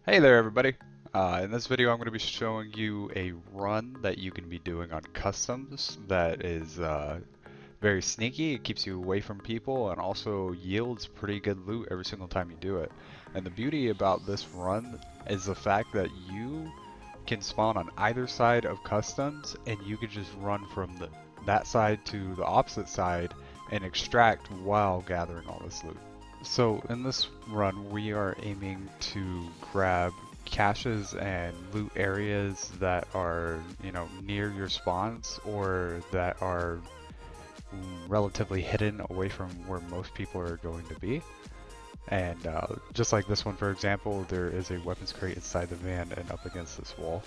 Hey there everybody! In this video I'm going to be showing you a run that you can be doing on customs that is very sneaky. It keeps you away from people and also yields pretty good loot every single time you do it. And the beauty about this run is the fact that you can spawn on either side of customs and you can just run from that side to the opposite side and extract while gathering all this loot. So in this run, we are aiming to grab caches and loot areas that are, near your spawns or that are relatively hidden away from where most people are going to be. And just like this one, for example, there is a weapons crate inside the van and up against this wall.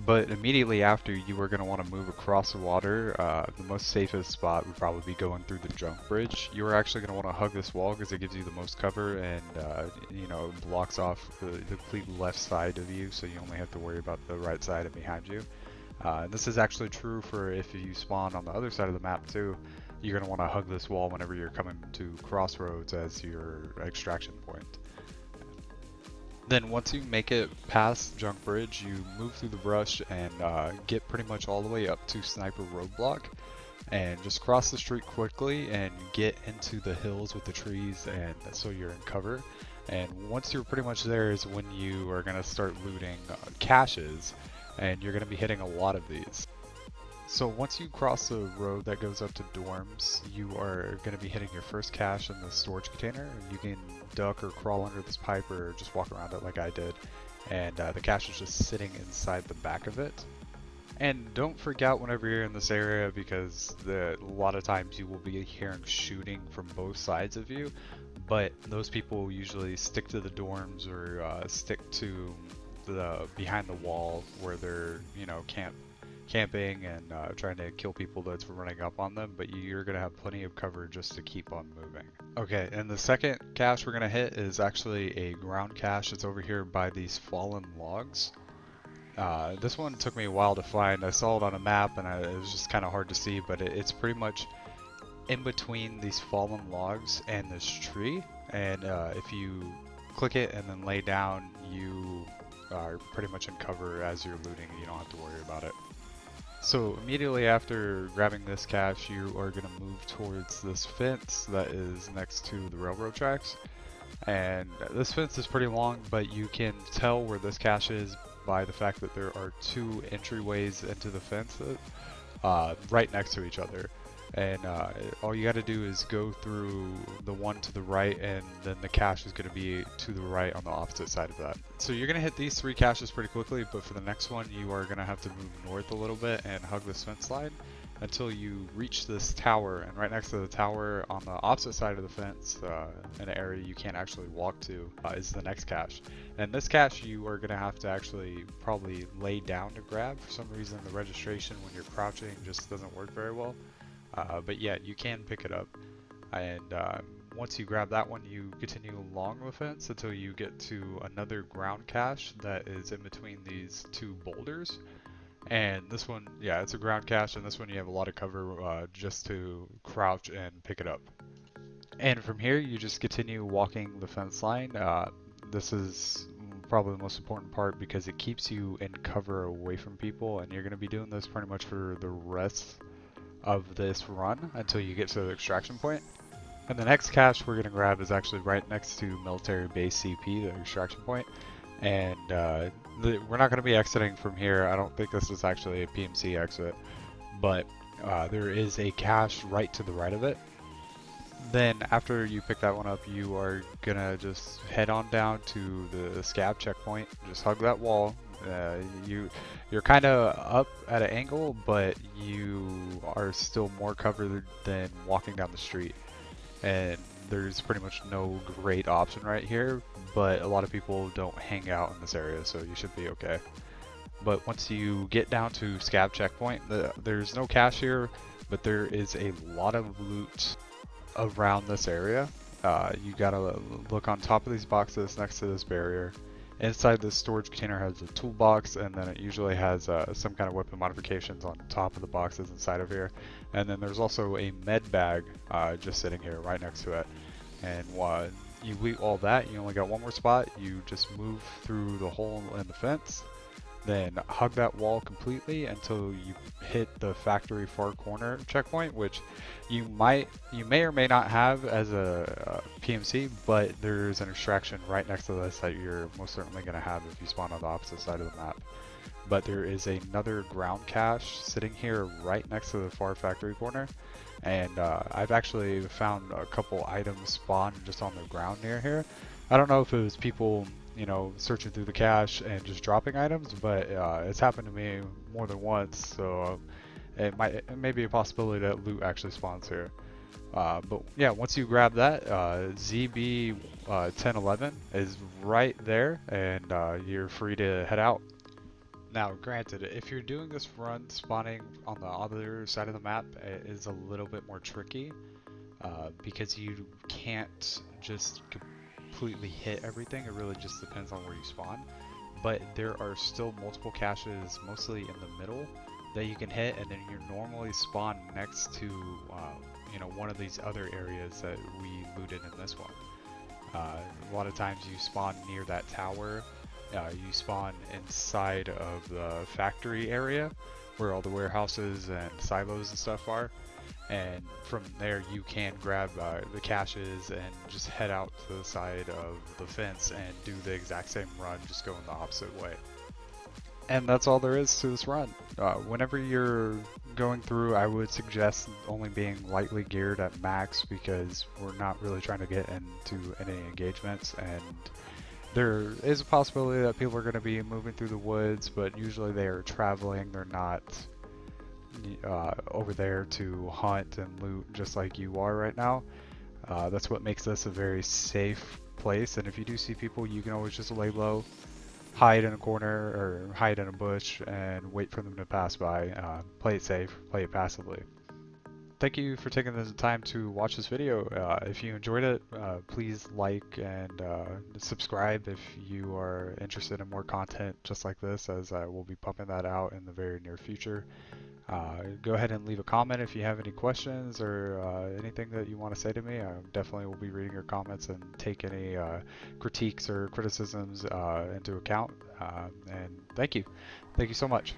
But immediately after, you are going to want to move across the water. The most safest spot would probably be going through the junk bridge. You are actually going to want to hug this wall because it gives you the most cover and, it blocks off the complete left side of you, so you only have to worry about the right side and behind you. And this is actually true for if you spawn on the other side of the map too. You're going to want to hug this wall whenever you're coming to crossroads as your extraction point. Then once you make it past Junk Bridge, you move through the brush and get pretty much all the way up to Sniper Roadblock and just cross the street quickly and get into the hills with the trees, and so you're in cover. And once you're pretty much there is when you are going to start looting caches, and you're going to be hitting a lot of these. So once you cross the road that goes up to dorms, you are going to be hitting your first cache in the storage container. You can duck or crawl under this pipe or just walk around it like I did. And the cache is just sitting inside the back of it. And don't freak out whenever you're in this area because a lot of times you will be hearing shooting from both sides of you. But those people usually stick to the dorms or stick to the behind the wall where they're, camping and trying to kill people that's running up on them, but you're going to have plenty of cover just to keep on moving. Okay, and the second cache we're going to hit is actually a ground cache. It's over here by these fallen logs. This one took me a while to find. I saw it on a map and it was just kind of hard to see, but it's pretty much in between these fallen logs and this tree, and if you click it and then lay down, you are pretty much in cover as you're looting. You don't have to worry about it. So immediately after grabbing this cache, you are going to move towards this fence that is next to the railroad tracks. And this fence is pretty long, but you can tell where this cache is by the fact that there are two entryways into the fence right next to each other. And all you got to do is go through the one to the right, and then the cache is going to be to the right on the opposite side of that. So you're going to hit these three caches pretty quickly, but for the next one you are going to have to move north a little bit and hug this fence line until you reach this tower, and right next to the tower on the opposite side of the fence, in an area you can't actually walk to, is the next cache. And this cache you are going to have to actually probably lay down to grab. For some reason the registration when you're crouching just doesn't work very well. But yeah, you can pick it up. And once you grab that one, you continue along the fence until you get to another ground cache that is in between these two boulders. And this one, yeah, it's a ground cache, and this one you have a lot of cover just to crouch and pick it up. And from here, you just continue walking the fence line. This is probably the most important part because it keeps you in cover away from people, and you're going to be doing this pretty much for the rest of this run until you get to the extraction point. And the next cache we're going to grab is actually right next to military base CP, the extraction point. And we're not going to be exiting from here. I don't think this is actually a PMC exit, but there is a cache right to the right of it. Then after you pick that one up, you are going to just head on down to the scab checkpoint, just hug that wall. You're kind of up at an angle, but you are still more covered than walking down the street. And there's pretty much no great option right here, but a lot of people don't hang out in this area, so you should be okay. But once you get down to scab checkpoint, there's no cache here, but there is a lot of loot around this area. You gotta look on top of these boxes next to this barrier. Inside this storage container has a toolbox, and then it usually has some kind of weapon modifications on top of the boxes inside of here. And then there's also a med bag just sitting here right next to it. And you loot all that, you only got one more spot, you just move through the hole in the fence, then hug that wall completely until you hit the factory far corner checkpoint, which you may or may not have as a PMC, but there's an extraction right next to this that you're most certainly going to have if you spawn on the opposite side of the map. But there is another ground cache sitting here right next to the far factory corner, and I've actually found a couple items spawn just on the ground near here. I don't know if it was people, you know, searching through the cache and just dropping items, but it's happened to me more than once, so it may be a possibility that loot actually spawns here. But yeah, once you grab that, ZB 1011 is right there, and you're free to head out. Now, granted, if you're doing this run, spawning on the other side of the map is a little bit more tricky, because you can't just completely hit everything. It really just depends on where you spawn. But there are still multiple caches, mostly in the middle, that you can hit, and then you normally spawn next to, you know, one of these other areas that we looted in this one. A lot of times you spawn near that tower. You spawn inside of the factory area where all the warehouses and silos and stuff are, and from there you can grab the caches and just head out to the side of the fence and do the exact same run, just going the opposite way. And that's all there is to this run. Whenever you're going through, I would suggest only being lightly geared at max, because we're not really trying to get into any engagements, and there is a possibility that people are going to be moving through the woods, but usually they are traveling. They're not over there to hunt and loot just like you are right now. That's what makes this a very safe place, and if you do see people, you can always just lay low, hide in a corner or hide in a bush and wait for them to pass by. Play it safe, play it passively. Thank you for taking the time to watch this video. If you enjoyed it, please like and subscribe if you are interested in more content just like this, as I will be pumping that out in the very near future. Go ahead and leave a comment if you have any questions or anything that you want to say to me. I definitely will be reading your comments and take any critiques or criticisms into account. And thank you. Thank you so much.